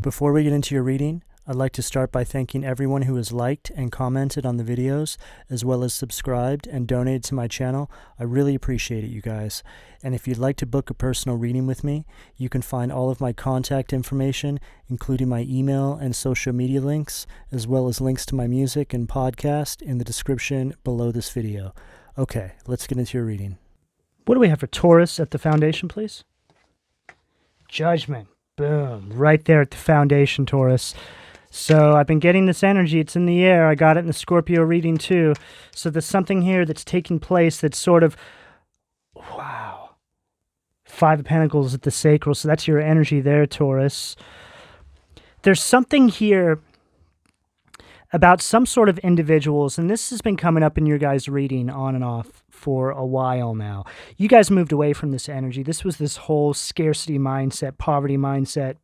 Before we get into your reading, I'd like to start by thanking everyone who has liked and commented on the videos, as well as subscribed and donated to my channel. I really appreciate it, you guys. And if you'd like to book a personal reading with me, you can find all of my contact information, including my email and social media links, as well as links to my music and podcast in the description below this video. Okay, let's get into your reading. What do we have for Taurus at the foundation, please? Judgment. Boom. Right there at the foundation, Taurus. So I've been getting this energy. It's in the air. I got it in the Scorpio reading too. So there's something here that's taking place that's sort of, wow. Five of Pentacles at the sacral. So that's your energy there, Taurus. There's something here about some sort of individuals, and this has been coming up in your guys' reading on and off for a while now. You guys moved away from this energy. This was this whole scarcity mindset, poverty mindset,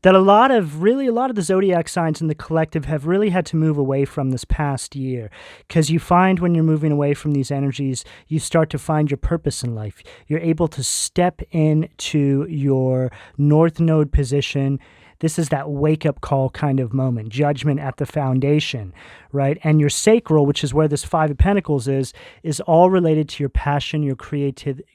that a lot of the zodiac signs in the collective have really had to move away from this past year. Because you find when you're moving away from these energies, you start to find your purpose in life. You're able to step into your North Node position. This is that wake-up call kind of moment, judgment at the foundation, right? And your sacral, which is where this Five of Pentacles is all related to your passion, your creativity.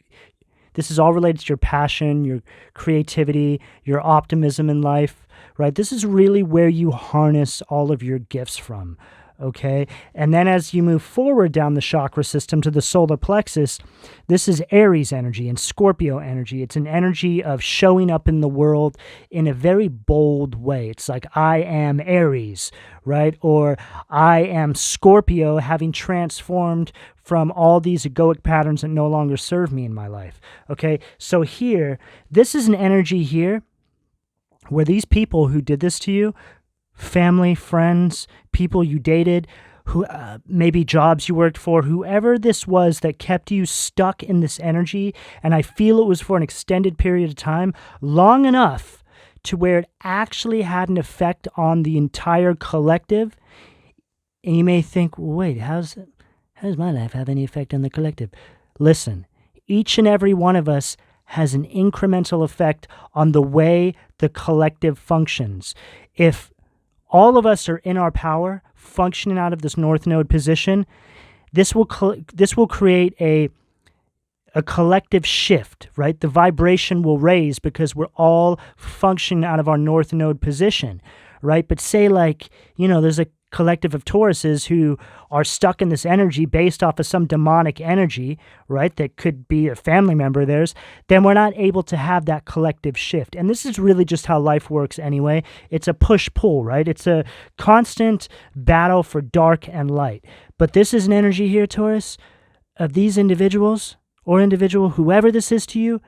This is all related to your passion, your creativity, your optimism in life, right? This is really where you harness all of your gifts from, okay? And then as you move forward down the chakra system to the solar plexus, this is Aries energy and Scorpio energy. It's an energy of showing up in the world in a very bold way. It's like, I am Aries, right? Or I am Scorpio, having transformed from all these egoic patterns that no longer serve me in my life, okay? So here, this is an energy here where these people who did this to you, family, friends, people you dated, who maybe jobs you worked for, whoever this was that kept you stuck in this energy, and I feel it was for an extended period of time, long enough to where it actually had an effect on the entire collective. And you may think, well, wait, how does my life have any effect on the collective? Listen, each and every one of us has an incremental effect on the way the collective functions. If all of us are in our power, functioning out of this North Node position, this will create a collective shift, right? The vibration will raise because we're all functioning out of our North Node position, right? But say there's a collective of Tauruses who are stuck in this energy based off of some demonic energy, right, that could be a family member of theirs, then we're not able to have that collective shift. And this is really just how life works anyway. It's a push-pull, right? It's a constant battle for dark and light. But this is an energy here, Taurus, of these individuals or whoever this is to you,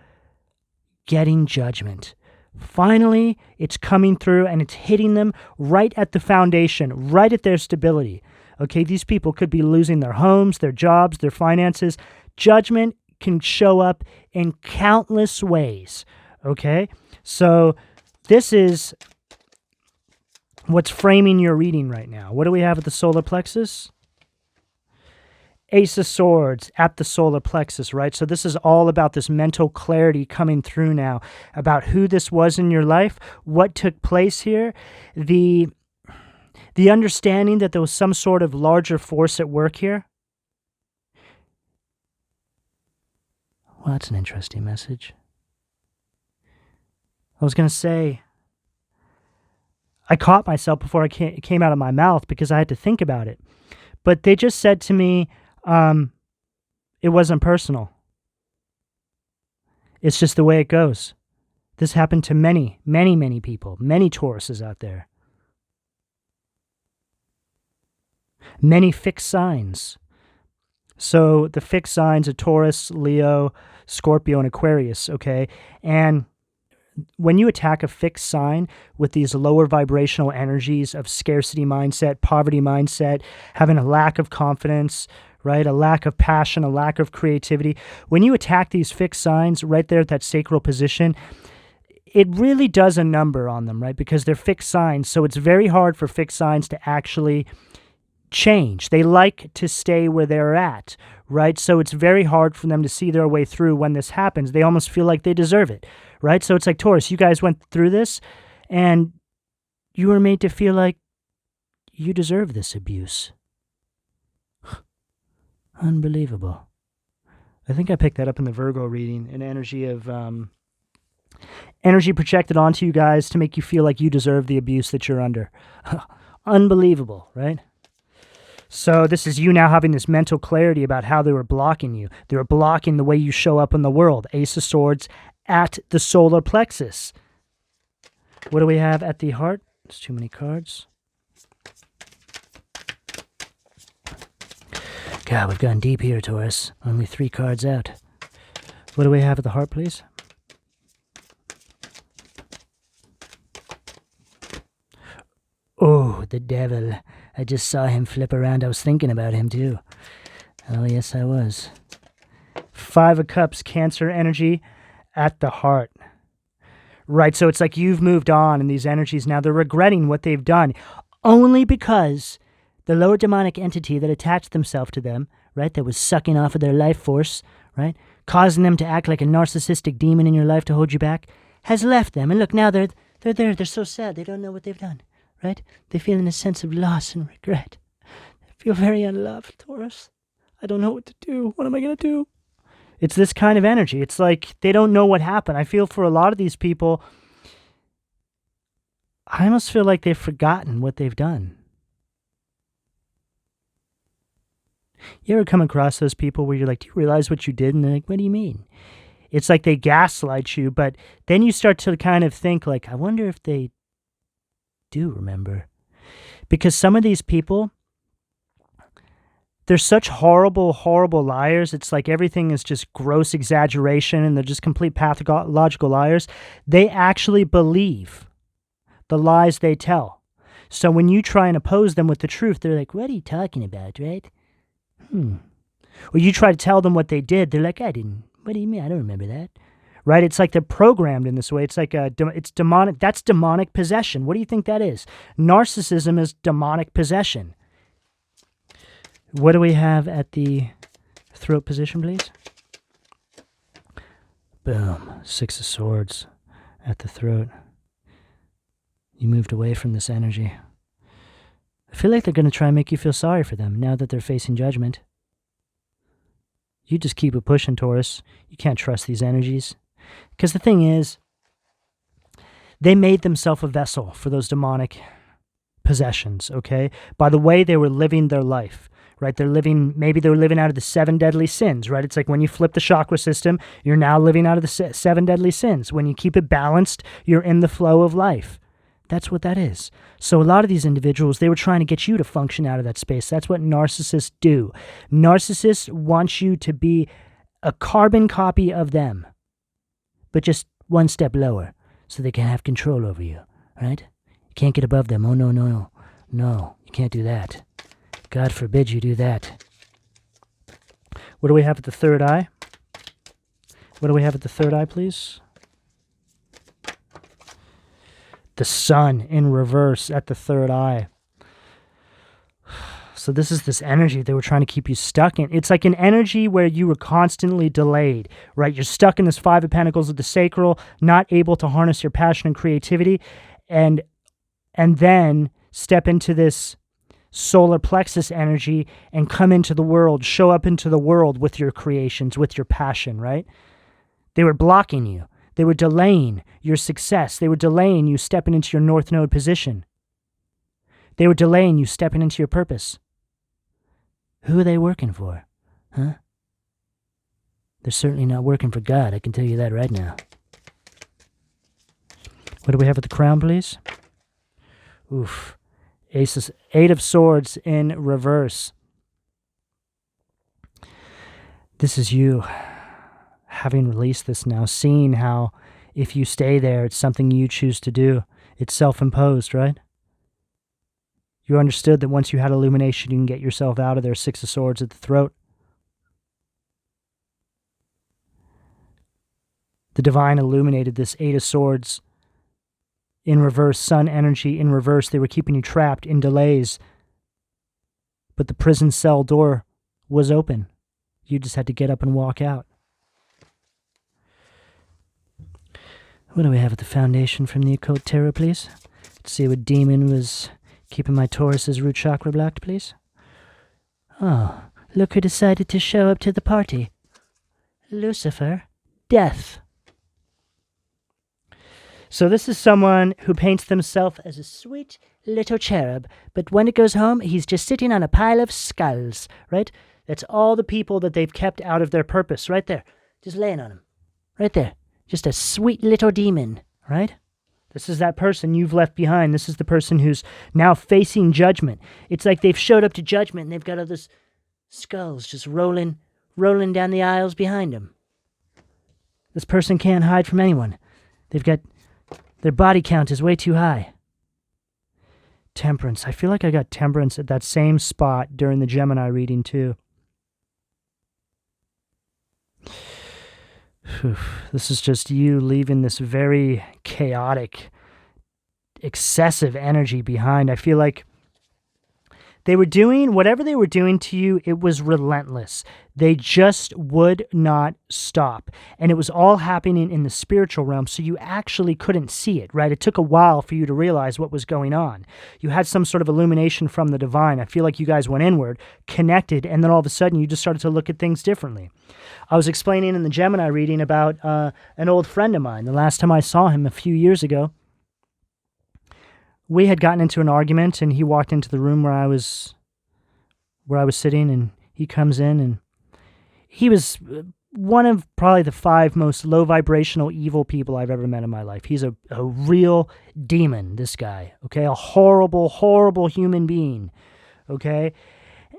getting judgment. Finally, it's coming through and it's hitting them right at the foundation, right at their stability. Okay, these people could be losing their homes, their jobs, their finances. Judgment can show up in countless ways. Okay, so this is what's framing your reading right now. What do we have at the solar plexus? Ace of Swords at the solar plexus, right? So this is all about this mental clarity coming through now about who this was in your life, what took place here, the understanding that there was some sort of larger force at work here. Well, that's an interesting message. I was going to say, I caught myself before it came out of my mouth because I had to think about it. But they just said to me, it wasn't personal. It's just the way it goes. This happened to many, many, many people, many Tauruses out there. Many fixed signs. So the fixed signs are Taurus, Leo, Scorpio, and Aquarius, okay? And when you attack a fixed sign with these lower vibrational energies of scarcity mindset, poverty mindset, having a lack of confidence, right? A lack of passion, a lack of creativity. When you attack these fixed signs right there at that sacral position, it really does a number on them, right? Because they're fixed signs. So it's very hard for fixed signs to actually change. They like to stay where they're at, right? So it's very hard for them to see their way through when this happens. They almost feel like they deserve it, right? So it's like, Taurus, you guys went through this, And you were made to feel like you deserve this abuse. Unbelievable. I think I picked that up in the Virgo reading, an energy of energy projected onto you guys to make you feel like you deserve the abuse that you're under. Unbelievable, right? So this is you now having this mental clarity about how they were blocking you. They were blocking the way you show up in the world. Ace of Swords at the solar plexus. What do we have at the heart? There's too many cards. God, we've gone deep here, Taurus. Only 3 cards out. What do we have at the heart, please? Oh, the devil. I just saw him flip around. I was thinking about him, too. Oh, yes, I was. 5 of Cups, Cancer energy at the heart. Right, so it's like you've moved on in these energies. Now they're regretting what they've done only because the lower demonic entity that attached themselves to them, right, that was sucking off of their life force, right, causing them to act like a narcissistic demon in your life to hold you back, has left them. And look, now they're there. They're so sad. They don't know what they've done, right? They feel in a sense of loss and regret. They feel very unloved, Taurus. I don't know what to do. What am I going to do? It's this kind of energy. It's like they don't know what happened. I feel for a lot of these people, I almost feel like they've forgotten what they've done. You ever come across those people where you're like, do you realize what you did? And they're like, what do you mean? It's like they gaslight you, but then you start to kind of think like, I wonder if they do remember. Because some of these people, they're such horrible, horrible liars. It's like everything is just gross exaggeration and they're just complete pathological liars. They actually believe the lies they tell. So when you try and oppose them with the truth, they're like, what are you talking about, right? Or you try to tell them what they did, they're like, what do you mean? I don't remember that. Right? It's like they're programmed in this way. It's like it's demonic. That's demonic possession. What do you think that is? Narcissism is demonic possession. What do we have at the throat position, please? Boom. 6 of Swords at the throat. You moved away from this energy. I feel like they're going to try and make you feel sorry for them now that they're facing judgment. You just keep it pushing, Taurus. You can't trust these energies. Because the thing is, they made themselves a vessel for those demonic possessions, okay? By the way they were living their life, right? Maybe they were living out of the 7 deadly sins, right? It's like when you flip the chakra system, you're now living out of the 7 deadly sins. When you keep it balanced, you're in the flow of life. That's what that is. So a lot of these individuals, they were trying to get you to function out of that space. That's what narcissists do. Narcissists want you to be a carbon copy of them, but just one step lower so they can have control over you, right? You can't get above them. Oh, no, no, no. No, you can't do that. God forbid you do that. What do we have at the third eye? What do we have at the third eye, please? The sun in reverse at the third eye. So this is this energy they were trying to keep you stuck in. It's like an energy where you were constantly delayed, right? You're stuck in this 5 of Pentacles of the sacral, not able to harness your passion and creativity, and then step into this solar plexus energy and come into the world, show up into the world with your creations, with your passion, right? They were blocking you. They were delaying your success. They were delaying you stepping into your North Node position. They were delaying you stepping into your purpose. Who are they working for? Huh? They're certainly not working for God. I can tell you that right now. What do we have at the crown, please? Oof. 8 of Swords in reverse. This is you. Having released this now, seeing how if you stay there, it's something you choose to do. It's self-imposed, right? You understood that once you had illumination, you can get yourself out of there. 6 of Swords at the throat. The divine illuminated this 8 of Swords in reverse, sun energy in reverse. They were keeping you trapped in delays. But the prison cell door was open. You just had to get up and walk out. What do we have at the foundation from the Occult Tarot, please? Let's see what demon was keeping my Taurus's root chakra blocked, please. Oh, look who decided to show up to the party. Lucifer. Death. So this is someone who paints themselves as a sweet little cherub, but when it goes home, he's just sitting on a pile of skulls, right? That's all the people that they've kept out of their purpose, right there. Just laying on them. Right there. Just a sweet little demon, right? This is that person you've left behind. This is the person who's now facing judgment. It's like they've showed up to judgment and they've got all those skulls just rolling down the aisles behind them. This person can't hide from anyone. Their body count is way too high. Temperance. I feel like I got temperance at that same spot during the Gemini reading too. This is just you leaving this very chaotic, excessive energy behind. I feel like they were doing, whatever they were doing to you, it was relentless. They just would not stop. And it was all happening in the spiritual realm, so you actually couldn't see it, right? It took a while for you to realize what was going on. You had some sort of illumination from the divine. I feel like you guys went inward, connected, and then all of a sudden you just started to look at things differently. I was explaining in the Gemini reading about an old friend of mine. The last time I saw him a few years ago, we had gotten into an argument, and he walked into the room where I was sitting, and he comes in, and he was one of probably the 5 most low vibrational evil people I've ever met in my life. He's a real demon, this guy, okay? A horrible, horrible human being, okay?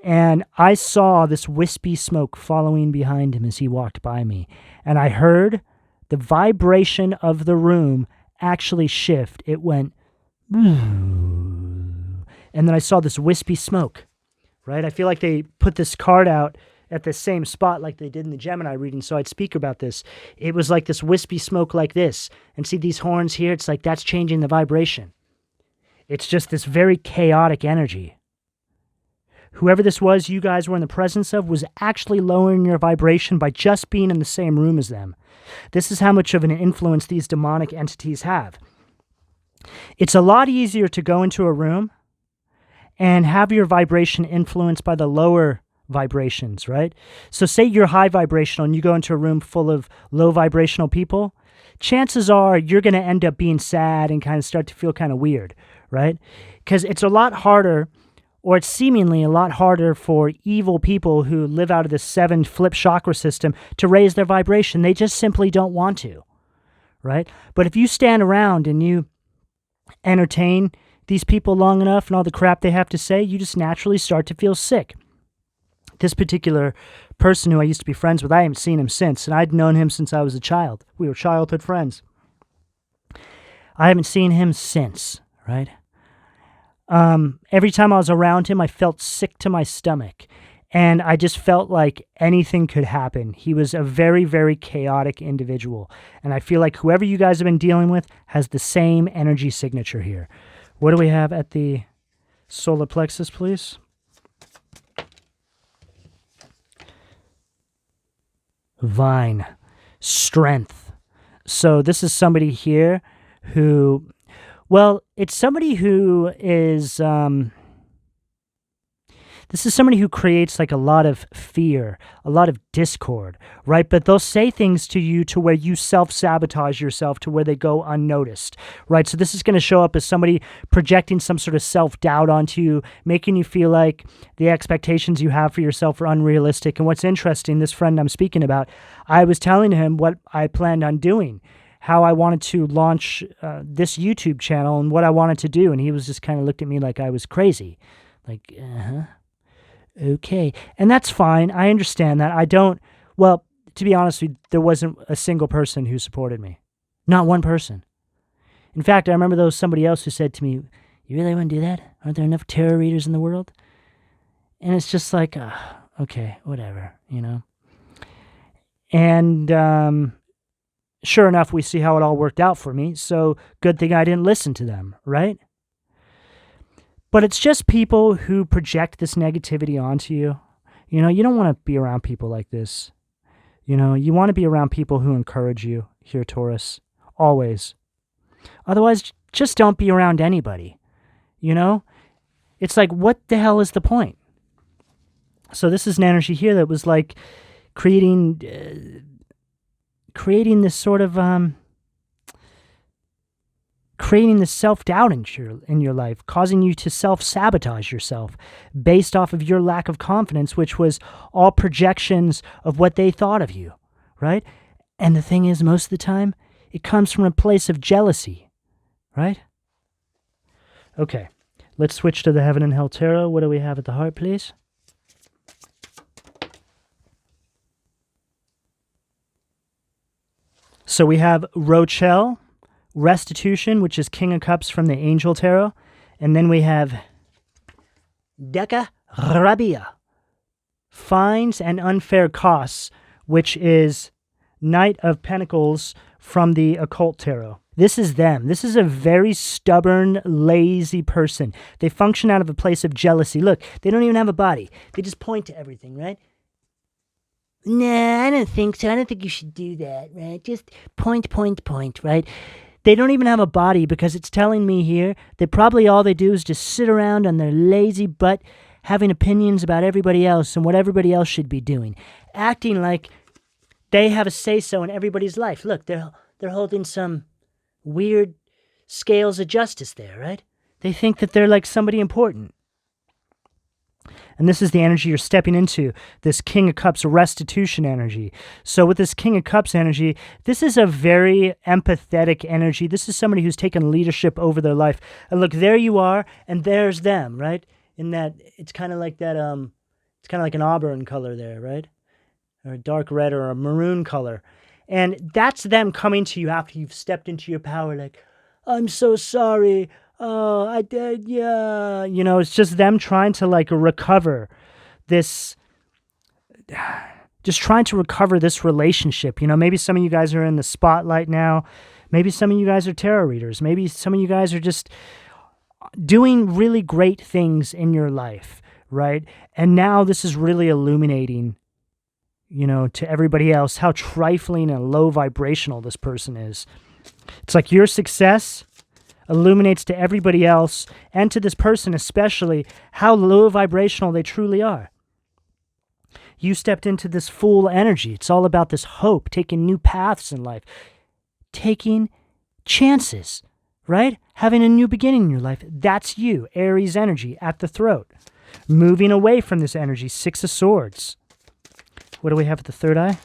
And I saw this wispy smoke following behind him as he walked by me, and I heard the vibration of the room actually shift. It went, and then I saw this wispy smoke, right? I feel like they put this card out at the same spot like they did in the Gemini reading, so I'd speak about this. It was like this wispy smoke like this. And see these horns here? It's like that's changing the vibration. It's just this very chaotic energy. Whoever this was you guys were in the presence of was actually lowering your vibration by just being in the same room as them. This is how much of an influence these demonic entities have. It's a lot easier to go into a room and have your vibration influenced by the lower vibrations, right? So say you're high vibrational and you go into a room full of low vibrational people, chances are you're going to end up being sad and kind of start to feel kind of weird, right? Because it's a lot harder, or it's seemingly a lot harder for evil people who live out of the 7 flip chakra system to raise their vibration. They just simply don't want to, right? But if you stand around and you entertain these people long enough and all the crap they have to say, you just naturally start to feel sick. This particular person who I used to be friends with, I haven't seen him since, and I'd known him since I was a child. We were childhood friends. I haven't seen him since, right? Every time I was around him, I felt sick to my stomach, and I just felt like anything could happen. He was a very, very chaotic individual, and I feel like whoever you guys have been dealing with has the same energy signature here. What do we have at the solar plexus, please? Vine. Strength. So this is somebody here who, well, it's somebody who is, this is somebody who creates like a lot of fear, a lot of discord, right? But they'll say things to you to where you self-sabotage yourself to where they go unnoticed, right? So this is going to show up as somebody projecting some sort of self-doubt onto you, making you feel like the expectations you have for yourself are unrealistic. And what's interesting, this friend I'm speaking about, I was telling him what I planned on doing, how I wanted to launch this YouTube channel and what I wanted to do. And he was just kind of looked at me like I was crazy. Like, okay. And that's fine. I understand that. I don't, well, to be honest with you, there wasn't a single person who supported me. Not one person. In fact, I remember there was somebody else who said to me, you really want to do that? Aren't there enough tarot readers in the world? And it's just like, okay, whatever, you know? And sure enough, we see how it all worked out for me. So good thing I didn't listen to them, right? But it's just people who project this negativity onto you. You know, you don't want to be around people like this. You know, you want to be around people who encourage you here, Taurus. always. Otherwise, just don't be around anybody, you know? It's like, what the hell is the point? So this is an energy here that was like creating this sort of creating this self-doubt in your life, causing you to self-sabotage yourself based off of your lack of confidence, which was all projections of what they thought of you, right? And the thing is, most of the time, it comes from a place of jealousy, right? Okay, let's switch to the Heaven and Hell Tarot. What do we have at the heart, please? So we have Rochelle, Restitution, which is King of Cups from the Angel Tarot. And then we have Deka Rabia, Fines and Unfair Costs, which is Knight of Pentacles from the Occult Tarot. This is them. This is a very stubborn, lazy person. They function out of a place of jealousy. Look, they don't even have a body. They just point to everything, right? Nah, I don't think so. I don't think you should do that, right? Just point, right? They don't even have a body, because it's telling me here that probably all they do is just sit around on their lazy butt having opinions about everybody else and what everybody else should be doing, acting like they have a say-so in everybody's life. Look, they're holding some weird scales of justice there, right? They think that they're like somebody important. And this is the energy you're stepping into, this King of Cups restitution energy. So with this King of Cups energy, this is a very empathetic energy. This is somebody who's taken leadership over their life. And look, there you are, and there's them, right? In that, it's kind of like that, it's kind of like an auburn color there, right? Or a dark red or a maroon color. And that's them coming to you after you've stepped into your power, like, I'm so sorry. Oh, I did, yeah. You know, it's just them trying to, like, recover this, just trying to recover this relationship. You know, maybe some of you guys are in the spotlight now. Maybe some of you guys are tarot readers. Maybe some of you guys are just doing really great things in your life, right? And now this is really illuminating, you know, to everybody else how trifling and low vibrational this person is. It's like your success illuminates to everybody else, and to this person especially, how low vibrational they truly are. You stepped into this full energy. It's all about this hope, taking new paths in life, taking chances, right? Having a new beginning in your life. That's you, Aries energy at the throat. Moving away from this energy, Six of Swords. What do we have at the third eye?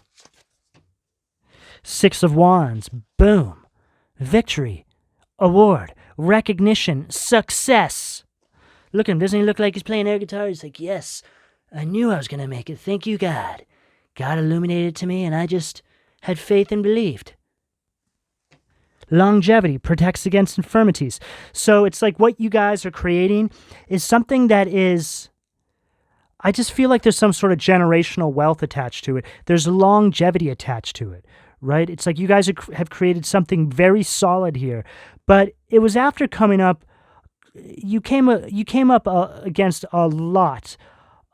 Six of Wands. Boom. Victory. Award, recognition, success. Look at him. Doesn't he look like he's playing air guitar? He's like, yes, I knew I was going to make it. Thank you, God. God illuminated it to me, and I just had faith and believed. Longevity, protects against infirmities. So it's like what you guys are creating is something that is, I just feel like there's some sort of generational wealth attached to it. There's longevity attached to it, right? It's like you guys have created something very solid here. But it was after coming up, you came up against a lot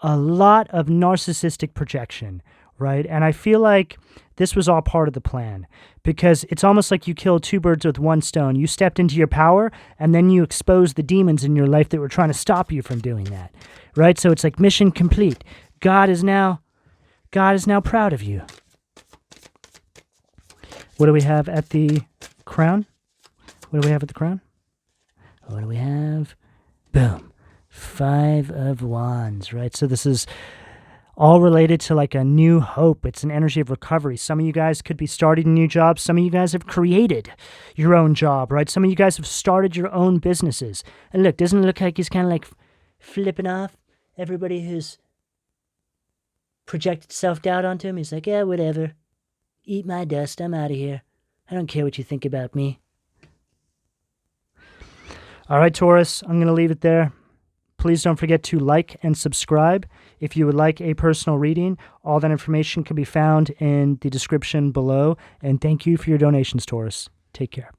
of narcissistic projection, right? And I feel like this was all part of the plan, because it's almost like you killed two birds with one stone. You stepped into your power, and then you exposed the demons in your life that were trying to stop you from doing that, right? So it's like mission complete. God is now proud of you. What do we have at the crown? What do we have at the crown? What do we have? Boom. Five of Wands, right? So this is all related to like a new hope. It's an energy of recovery. Some of you guys could be starting a new job. Some of you guys have created your own job, right? Some of you guys have started your own businesses. And look, doesn't it look like he's kind of like flipping off everybody who's projected self-doubt onto him? He's like, yeah, whatever. Eat my dust. I'm out of here. I don't care what you think about me. All right, Taurus, I'm going to leave it there. Please don't forget to like and subscribe. If you would like a personal reading, all that information can be found in the description below. And thank you for your donations, Taurus. Take care.